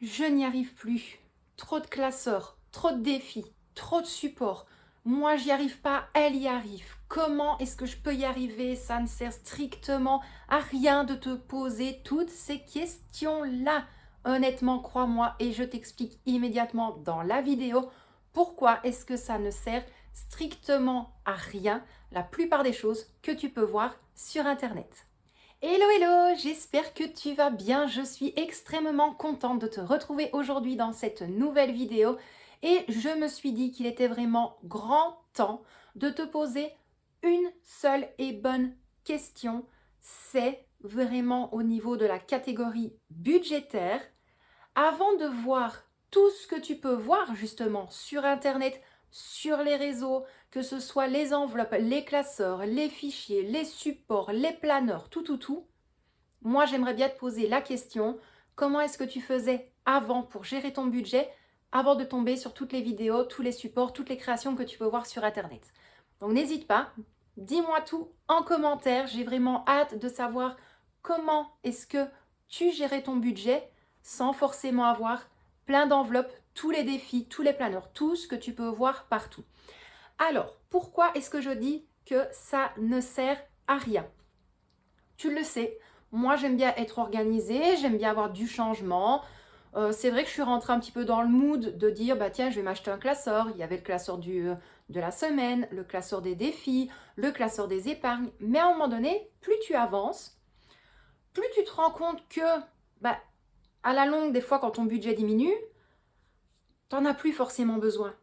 Je n'y arrive plus. Trop de classeurs, trop de défis, trop de supports. Moi, j'y arrive pas, elle y arrive. Comment est-ce que je peux y arriver? Ça ne sert strictement à rien de te poser toutes ces questions-là. Honnêtement, crois-moi, et je t'explique immédiatement dans la vidéo pourquoi est-ce que ça ne sert strictement à rien la plupart des choses que tu peux voir sur Internet. Hello hello, j'espère que tu vas bien. Je suis extrêmement contente de te retrouver aujourd'hui dans cette nouvelle vidéo et je me suis dit qu'il était vraiment grand temps de te poser une seule et bonne question. C'est vraiment au niveau de la catégorie budgétaire. Avant de voir tout ce que tu peux voir justement sur Internet, sur les réseaux, que ce soit les enveloppes, les classeurs, les fichiers, les supports, les planeurs, tout, moi j'aimerais bien te poser la question, comment est-ce que tu faisais avant pour gérer ton budget, avant de tomber sur toutes les vidéos, tous les supports, toutes les créations que tu peux voir sur Internet. Donc n'hésite pas, dis-moi tout en commentaire, j'ai vraiment hâte de savoir comment est-ce que tu gérais ton budget sans forcément avoir plein d'enveloppes, tous les défis, tous les planeurs, tout ce que tu peux voir partout. Alors, pourquoi est-ce que je dis que ça ne sert à rien? Tu le sais, moi j'aime bien être organisée, j'aime bien avoir du changement. C'est vrai que je suis rentrée un petit peu dans le mood de dire, bah tiens, je vais m'acheter un classeur. Il y avait le classeur de la semaine, le classeur des défis, le classeur des épargnes. Mais à un moment donné, plus tu avances, plus tu te rends compte que, bah, à la longue, des fois, quand ton budget diminue, tu n'en as plus forcément besoin.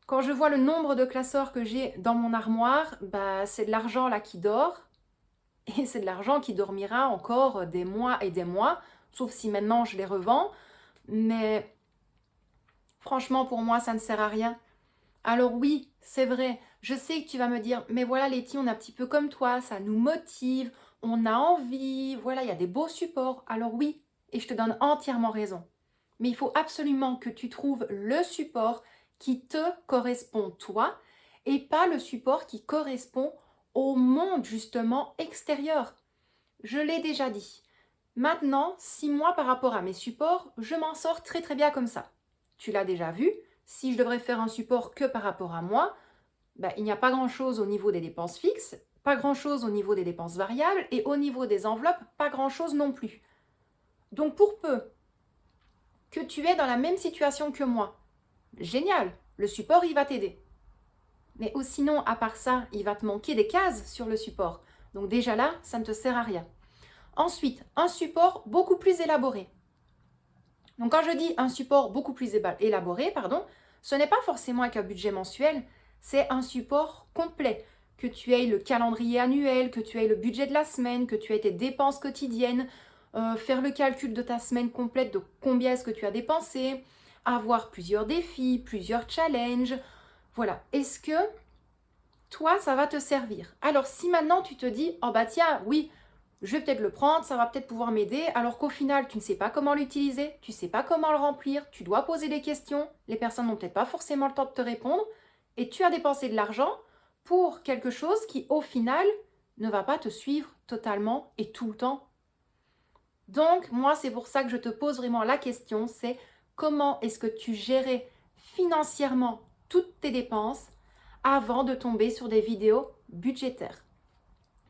Quand je vois le nombre de classeurs que j'ai dans mon armoire, bah, c'est de l'argent là qui dort. Et c'est de l'argent qui dormira encore des mois et des mois, sauf si maintenant je les revends. Mais franchement, pour moi, ça ne sert à rien. Alors oui, c'est vrai, je sais que tu vas me dire, mais voilà Letty, on est un petit peu comme toi, ça nous motive, on a envie, voilà, il y a des beaux supports. Alors oui, et je te donne entièrement raison. Mais il faut absolument que tu trouves le support qui te correspond toi et pas le support qui correspond au monde justement extérieur. Je l'ai déjà dit. Maintenant, si moi par rapport à mes supports, je m'en sors très très bien comme ça. Tu l'as déjà vu, si je devrais faire un support que par rapport à moi, ben, il n'y a pas grand-chose au niveau des dépenses fixes, pas grand-chose au niveau des dépenses variables et au niveau des enveloppes, pas grand-chose non plus. Donc pour peu que tu es dans la même situation que moi, génial, le support il va t'aider. Mais ou sinon, à part ça, il va te manquer des cases sur le support. Donc déjà là, ça ne te sert à rien. Ensuite, un support beaucoup plus élaboré. Donc quand je dis un support beaucoup plus élaboré, ce n'est pas forcément avec un budget mensuel, c'est un support complet. Que tu aies le calendrier annuel, que tu aies le budget de la semaine, que tu aies tes dépenses quotidiennes, faire le calcul de ta semaine complète de combien est-ce que tu as dépensé, avoir plusieurs défis, plusieurs challenges. Voilà. Est-ce que toi, ça va te servir? Alors si maintenant tu te dis, oh bah tiens, oui, je vais peut-être le prendre, ça va peut-être pouvoir m'aider, alors qu'au final, tu ne sais pas comment l'utiliser, tu ne sais pas comment le remplir, tu dois poser des questions, les personnes n'ont peut-être pas forcément le temps de te répondre, et tu as dépensé de l'argent pour quelque chose qui, au final, ne va pas te suivre totalement et tout le temps. Donc, moi, c'est pour ça que je te pose vraiment la question, c'est comment est-ce que tu gérais financièrement toutes tes dépenses avant de tomber sur des vidéos budgétaires?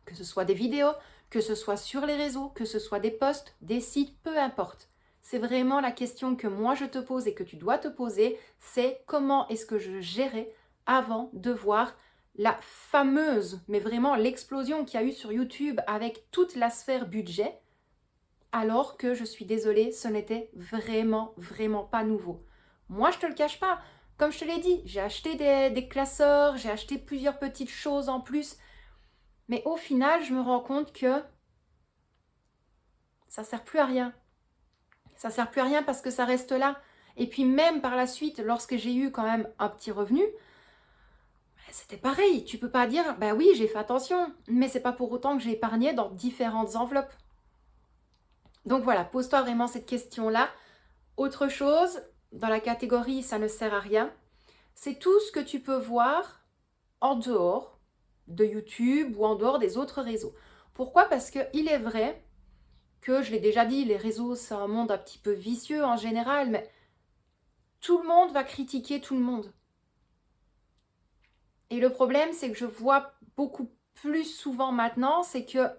Que ce soit des vidéos, que ce soit sur les réseaux, que ce soit des posts, des sites, peu importe. C'est vraiment la question que moi je te pose et que tu dois te poser, c'est comment est-ce que je gérais avant de voir la fameuse, mais vraiment l'explosion qu'il y a eu sur YouTube avec toute la sphère budget, alors que je suis désolée, ce n'était vraiment pas nouveau. Moi je te le cache pas, comme je te l'ai dit, j'ai acheté des classeurs, j'ai acheté plusieurs petites choses en plus, mais au final, je me rends compte que ça sert plus à rien. Ça sert plus à rien parce que ça reste là. Et puis même par la suite, lorsque j'ai eu quand même un petit revenu, c'était pareil. Tu peux pas dire, bah oui, j'ai fait attention, mais c'est pas pour autant que j'ai épargné dans différentes enveloppes. Donc voilà, pose-toi vraiment cette question-là. Autre chose, dans la catégorie ça ne sert à rien, c'est tout ce que tu peux voir en dehors de YouTube ou en dehors des autres réseaux. Pourquoi? Parce qu'il est vrai que, je l'ai déjà dit, les réseaux, c'est un monde un petit peu vicieux en général, mais tout le monde va critiquer tout le monde. Et le problème, c'est que je vois beaucoup plus souvent maintenant, c'est que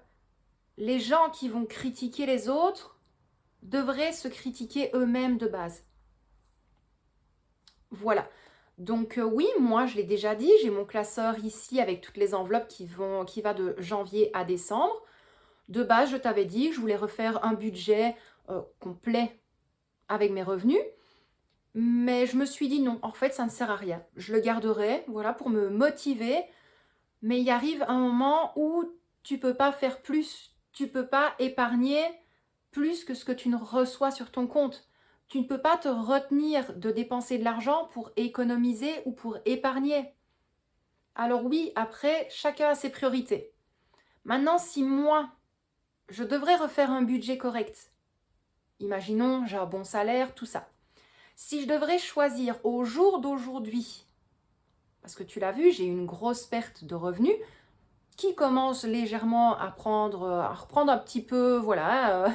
les gens qui vont critiquer les autres devraient se critiquer eux-mêmes de base. Voilà. Donc oui, moi je l'ai déjà dit, j'ai mon classeur ici avec toutes les enveloppes qui va de janvier à décembre. De base, je t'avais dit que je voulais refaire un budget complet avec mes revenus. Mais je me suis dit non, en fait, ça ne sert à rien. Je le garderai, voilà, pour me motiver. Mais il arrive un moment où tu peux pas faire plus. Tu peux pas épargner plus que ce que tu ne reçois sur ton compte. Tu ne peux pas te retenir de dépenser de l'argent pour économiser ou pour épargner. Alors oui, après, chacun a ses priorités. Maintenant, si moi, je devrais refaire un budget correct, imaginons, j'ai un bon salaire, tout ça. Si je devrais choisir au jour d'aujourd'hui, parce que tu l'as vu, j'ai une grosse perte de revenus qui commence légèrement à reprendre un petit peu, voilà,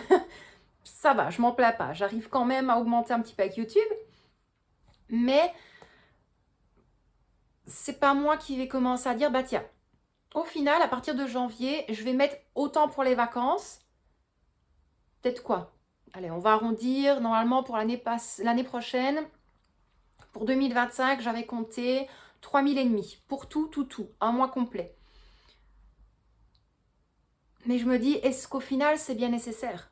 ça va, je m'en plains pas, j'arrive quand même à augmenter un petit peu avec YouTube, mais c'est pas moi qui vais commencer à dire, bah tiens, au final, à partir de janvier, je vais mettre autant pour les vacances, peut-être quoi? Allez, on va arrondir, normalement pour l'année prochaine, pour 2025, j'avais compté 3 500 pour tout, un mois complet. Mais je me dis, est-ce qu'au final, c'est bien nécessaire?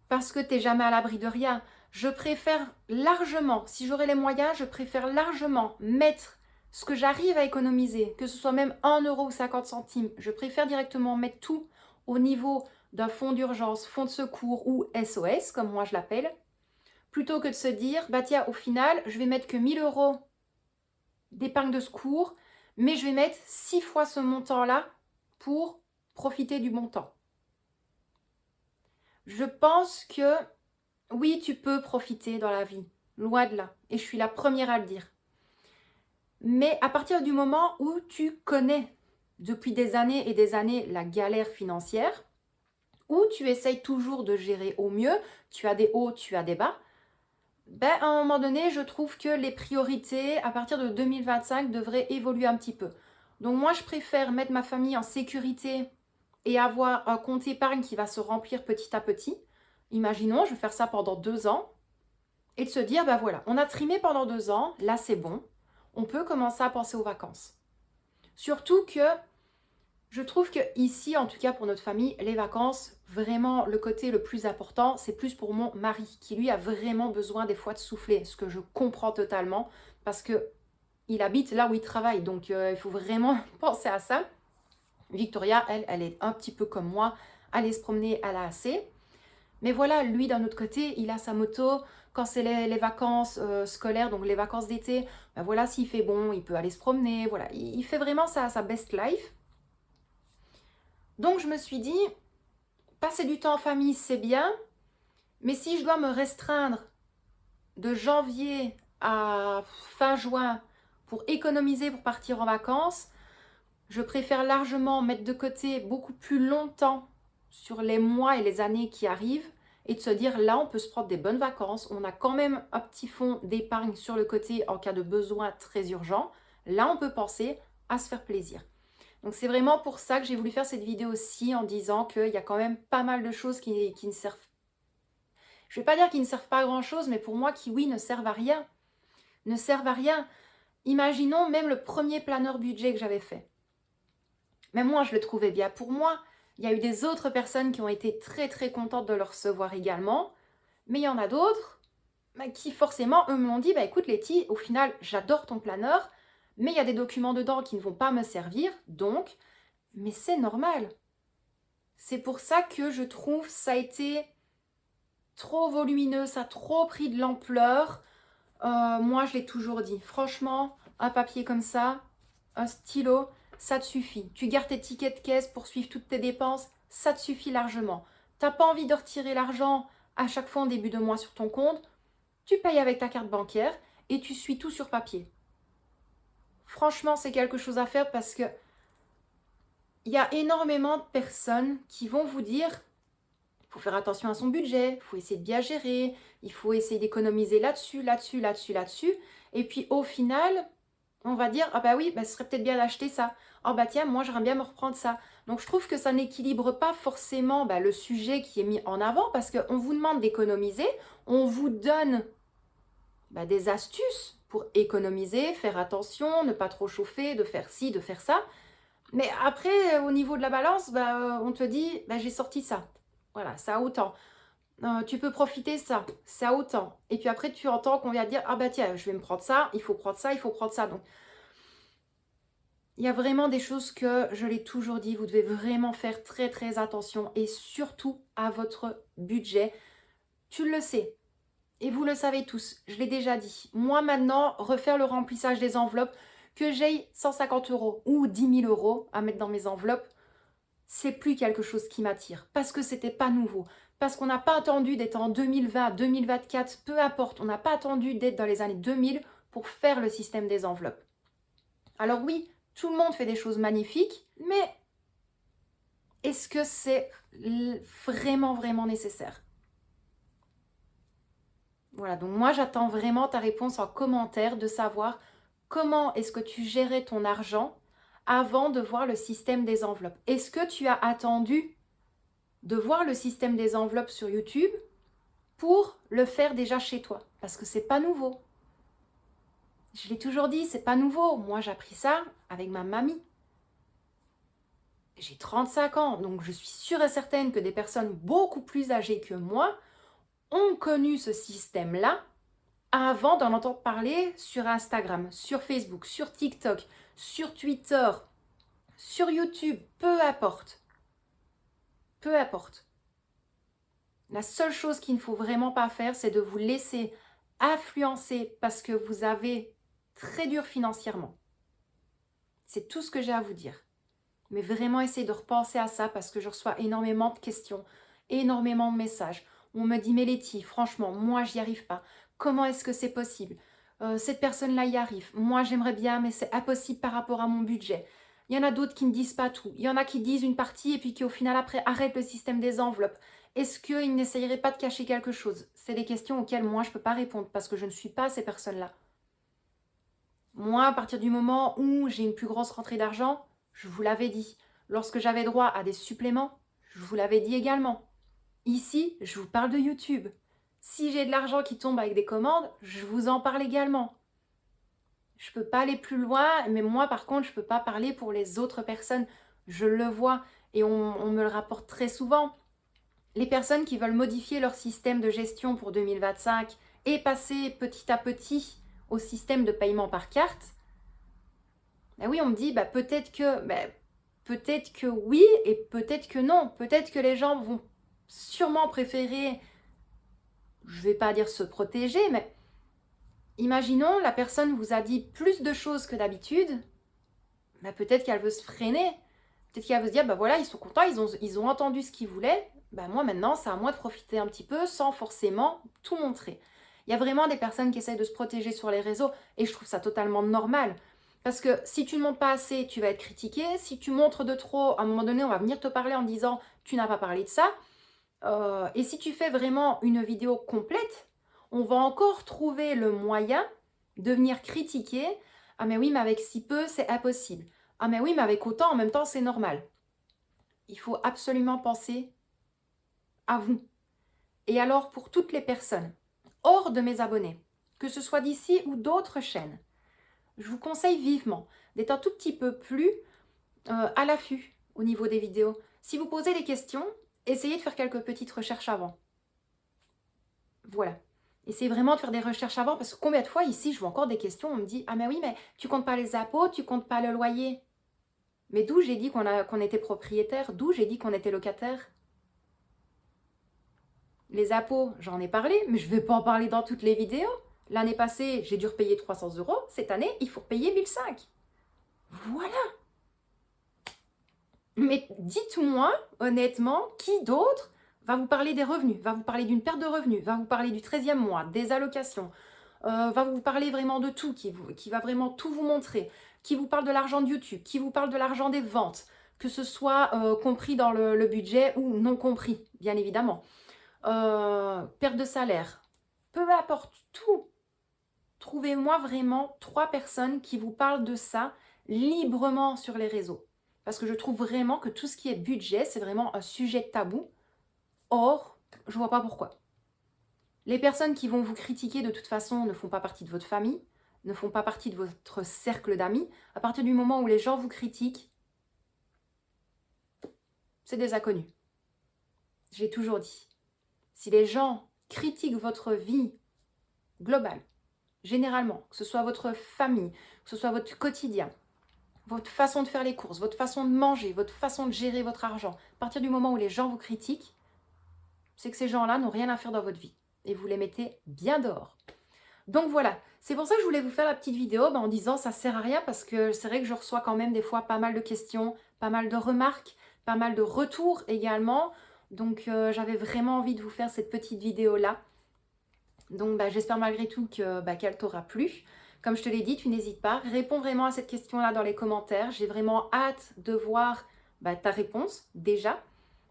Parce que tu n'es jamais à l'abri de rien. Je préfère largement, si j'aurais les moyens, je préfère largement mettre ce que j'arrive à économiser, que ce soit même 1 euro ou 50 centimes, je préfère directement mettre tout au niveau d'un fonds d'urgence, fonds de secours ou SOS, comme moi je l'appelle, plutôt que de se dire, bah tiens, au final, je vais mettre que 1 000 euros d'épargne de secours, mais je vais mettre 6 fois ce montant-là pour profiter du montant. Je pense que oui, tu peux profiter dans la vie, loin de là, et je suis la première à le dire. Mais à partir du moment où tu connais depuis des années et des années la galère financière, où tu essayes toujours de gérer au mieux, tu as des hauts, tu as des bas, ben à un moment donné, je trouve que les priorités à partir de 2025 devraient évoluer un petit peu. Donc moi, je préfère mettre ma famille en sécurité et avoir un compte épargne qui va se remplir petit à petit. Imaginons, je vais faire ça pendant 2 ans et de se dire, ben voilà, on a trimé pendant 2 ans, là c'est bon, on peut commencer à penser aux vacances. Surtout que je trouve que ici, en tout cas pour notre famille, les vacances, vraiment le côté le plus important, c'est plus pour mon mari qui lui a vraiment besoin des fois de souffler, ce que je comprends totalement parce que il habite là où il travaille, donc il faut vraiment penser à ça. Victoria, elle est un petit peu comme moi, aller se promener, elle a assez. Mais voilà, lui d'un autre côté, il a sa moto. Quand c'est les vacances scolaires, donc les vacances d'été, ben voilà, s'il fait bon, il peut aller se promener. Voilà, il fait vraiment sa best life. Donc je me suis dit, passer du temps en famille, c'est bien. Mais si je dois me restreindre de janvier à fin juin pour économiser pour partir en vacances, je préfère largement mettre de côté beaucoup plus longtemps sur les mois et les années qui arrivent et de se dire là on peut se prendre des bonnes vacances, on a quand même un petit fonds d'épargne sur le côté en cas de besoin très urgent, là on peut penser à se faire plaisir. Donc c'est vraiment pour ça que j'ai voulu faire cette vidéo aussi en disant qu'il y a quand même pas mal de choses qui ne servent, je vais pas dire qu'ils ne servent pas à grand chose, mais pour moi qui oui ne servent à rien, ne servent à rien. Imaginons même le premier planeur budget que j'avais fait. Même moi, je le trouvais bien pour moi. Il y a eu des autres personnes qui ont été très très contentes de le recevoir également. Mais il y en a d'autres qui forcément, eux me l'ont dit, bah écoute Letty, au final, j'adore ton planeur, mais il y a des documents dedans qui ne vont pas me servir, donc, mais c'est normal. C'est pour ça que je trouve ça a été trop volumineux, ça a trop pris de l'ampleur. Moi, je l'ai toujours dit, franchement, un papier comme ça, un stylo, ça te suffit. Tu gardes tes tickets de caisse pour suivre toutes tes dépenses, ça te suffit largement. T'as pas envie de retirer l'argent à chaque fois en début de mois sur ton compte, tu payes avec ta carte bancaire et tu suis tout sur papier. Franchement, c'est quelque chose à faire parce que il y a énormément de personnes qui vont vous dire, il faut faire attention à son budget, il faut essayer de bien gérer, il faut essayer d'économiser là-dessus, là-dessus, là-dessus, là-dessus. Et puis au final, on va dire, ah bah oui, bah, ce serait peut-être bien d'acheter ça. Oh bah tiens, moi j'aimerais bien me reprendre ça. Donc je trouve que ça n'équilibre pas forcément le sujet qui est mis en avant parce qu'on vous demande d'économiser, on vous donne des astuces pour économiser, faire attention, ne pas trop chauffer, de faire ci, de faire ça. Mais après, au niveau de la balance, on te dit, j'ai sorti ça. Voilà, ça a autant. Tu peux profiter ça, ça a autant. Et puis après, tu entends qu'on vient te dire, ah bah tiens, je vais me prendre ça, il faut prendre ça, il faut prendre ça. Donc, il y a vraiment des choses que, je l'ai toujours dit, vous devez vraiment faire très très attention et surtout à votre budget. Tu le sais et vous le savez tous, je l'ai déjà dit. Moi maintenant, refaire le remplissage des enveloppes, que j'aie 150 € ou 10 000 € à mettre dans mes enveloppes, c'est plus quelque chose qui m'attire parce que c'était pas nouveau. Parce qu'on n'a pas attendu d'être en 2020, 2024, peu importe, on n'a pas attendu d'être dans les années 2000 pour faire le système des enveloppes. Alors oui, tout le monde fait des choses magnifiques, mais est-ce que c'est vraiment, vraiment nécessaire? Voilà, donc moi j'attends vraiment ta réponse en commentaire de savoir comment est-ce que tu gérais ton argent avant de voir le système des enveloppes. Est-ce que tu as attendu de voir le système des enveloppes sur YouTube pour le faire déjà chez toi? Parce que c'est pas nouveau. Je l'ai toujours dit, c'est pas nouveau. Moi, j'ai appris ça avec ma mamie. J'ai 35 ans, donc je suis sûre et certaine que des personnes beaucoup plus âgées que moi ont connu ce système-là avant d'en entendre parler sur Instagram, sur Facebook, sur TikTok, sur Twitter, sur YouTube, peu importe. Peu importe. La seule chose qu'il ne faut vraiment pas faire, c'est de vous laisser influencer parce que vous avez très dur financièrement. C'est tout ce que j'ai à vous dire. Mais vraiment essayez de repenser à ça parce que je reçois énormément de questions, énormément de messages. On me dit, mais Letty, franchement, moi, j'y arrive pas. Comment est-ce que c'est possible? Cette personne-là y arrive. Moi, j'aimerais bien, mais c'est impossible par rapport à mon budget. Il y en a d'autres qui ne disent pas tout. Il y en a qui disent une partie et puis qui, au final, après, arrêtent le système des enveloppes. Est-ce qu'ils n'essayeraient pas de cacher quelque chose? C'est des questions auxquelles moi, je ne peux pas répondre parce que je ne suis pas ces personnes-là. Moi, à partir du moment où j'ai une plus grosse rentrée d'argent, je vous l'avais dit. Lorsque j'avais droit à des suppléments, je vous l'avais dit également. Ici, je vous parle de YouTube. Si j'ai de l'argent qui tombe avec des commandes, je vous en parle également. Je ne peux pas aller plus loin, mais moi, par contre, je ne peux pas parler pour les autres personnes. Je le vois et on me le rapporte très souvent. Les personnes qui veulent modifier leur système de gestion pour 2025 et passer petit à petit au système de paiement par carte, oui, on me dit peut-être que oui et peut-être que non. Peut-être que les gens vont sûrement préférer, je ne vais pas dire se protéger, mais imaginons la personne vous a dit plus de choses que d'habitude, peut-être qu'elle veut se freiner. Peut-être qu'elle veut se dire, voilà, ils sont contents, ils ont entendu ce qu'ils voulaient. Moi maintenant, c'est à moi de profiter un petit peu sans forcément tout montrer. Il y a vraiment des personnes qui essayent de se protéger sur les réseaux et je trouve ça totalement normal. Parce que si tu ne montres pas assez, tu vas être critiqué. Si tu montres de trop, à un moment donné, on va venir te parler en disant tu n'as pas parlé de ça. Et si tu fais vraiment une vidéo complète, on va encore trouver le moyen de venir critiquer. Ah mais oui, mais avec si peu, c'est impossible. Ah mais oui, mais avec autant, en même temps, c'est normal. Il faut absolument penser à vous. Et alors, pour toutes les personnes hors de mes abonnés, que ce soit d'ici ou d'autres chaînes, je vous conseille vivement d'être un tout petit peu plus à l'affût au niveau des vidéos. Si vous posez des questions, essayez de faire quelques petites recherches avant. Voilà. Essayez vraiment de faire des recherches avant parce que combien de fois ici, je vois encore des questions, on me dit « Ah mais oui, mais tu comptes pas les impôts, tu comptes pas le loyer. » Mais d'où j'ai dit qu'on était propriétaire? D'où j'ai dit qu'on était locataire? Les impôts, j'en ai parlé, mais je ne vais pas en parler dans toutes les vidéos. L'année passée, j'ai dû repayer 300 €. Cette année, il faut repayer 1005. Voilà. Mais dites-moi, honnêtement, qui d'autre va vous parler des revenus, va vous parler d'une perte de revenus, va vous parler du 13e mois, des allocations, va vous parler vraiment de tout, qui va vraiment tout vous montrer, qui vous parle de l'argent de YouTube, qui vous parle de l'argent des ventes, que ce soit compris dans le budget ou non compris, bien évidemment. Perte de salaire, peu importe, tout. Trouvez-moi vraiment 3 personnes qui vous parlent de ça librement sur les réseaux. Parce que je trouve vraiment que tout ce qui est budget, c'est vraiment un sujet tabou. Or, je ne vois pas pourquoi. Les personnes qui vont vous critiquer de toute façon ne font pas partie de votre famille, ne font pas partie de votre cercle d'amis. À partir du moment où les gens vous critiquent, c'est des inconnus. Je l'ai toujours dit. Si les gens critiquent votre vie globale, généralement, que ce soit votre famille, que ce soit votre quotidien, votre façon de faire les courses, votre façon de manger, votre façon de gérer votre argent, à partir du moment où les gens vous critiquent, c'est que ces gens-là n'ont rien à faire dans votre vie. Et vous les mettez bien dehors. Donc voilà, c'est pour ça que je voulais vous faire la petite vidéo en disant ça sert à rien parce que c'est vrai que je reçois quand même des fois pas mal de questions, pas mal de remarques, pas mal de retours également. Donc j'avais vraiment envie de vous faire cette petite vidéo-là. Donc j'espère malgré tout qu'elle t'aura plu. Comme je te l'ai dit, tu n'hésites pas, réponds vraiment à cette question-là dans les commentaires. J'ai vraiment hâte de voir ta réponse déjà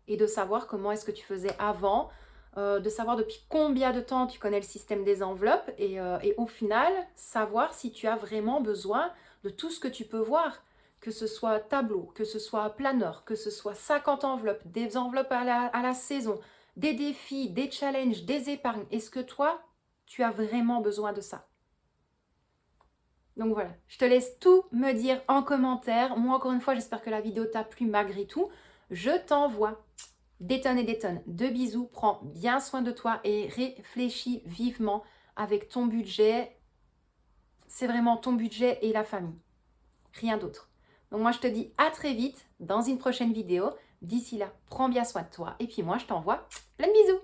et de savoir comment est-ce que tu faisais avant, de savoir depuis combien de temps tu connais le système des enveloppes et au final, savoir si tu as vraiment besoin de tout ce que tu peux voir, que ce soit tableau, que ce soit planeur, que ce soit 50 enveloppes, des enveloppes à la saison, des défis, des challenges, des épargnes. Est-ce que toi, tu as vraiment besoin de ça? Donc voilà, je te laisse tout me dire en commentaire. Moi, encore une fois, j'espère que la vidéo t'a plu malgré tout. Je t'envoie des tonnes et des tonnes de bisous. Prends bien soin de toi et réfléchis vivement avec ton budget. C'est vraiment ton budget et la famille. Rien d'autre. Donc moi, je te dis à très vite dans une prochaine vidéo. D'ici là, prends bien soin de toi. Et puis moi, je t'envoie plein de bisous.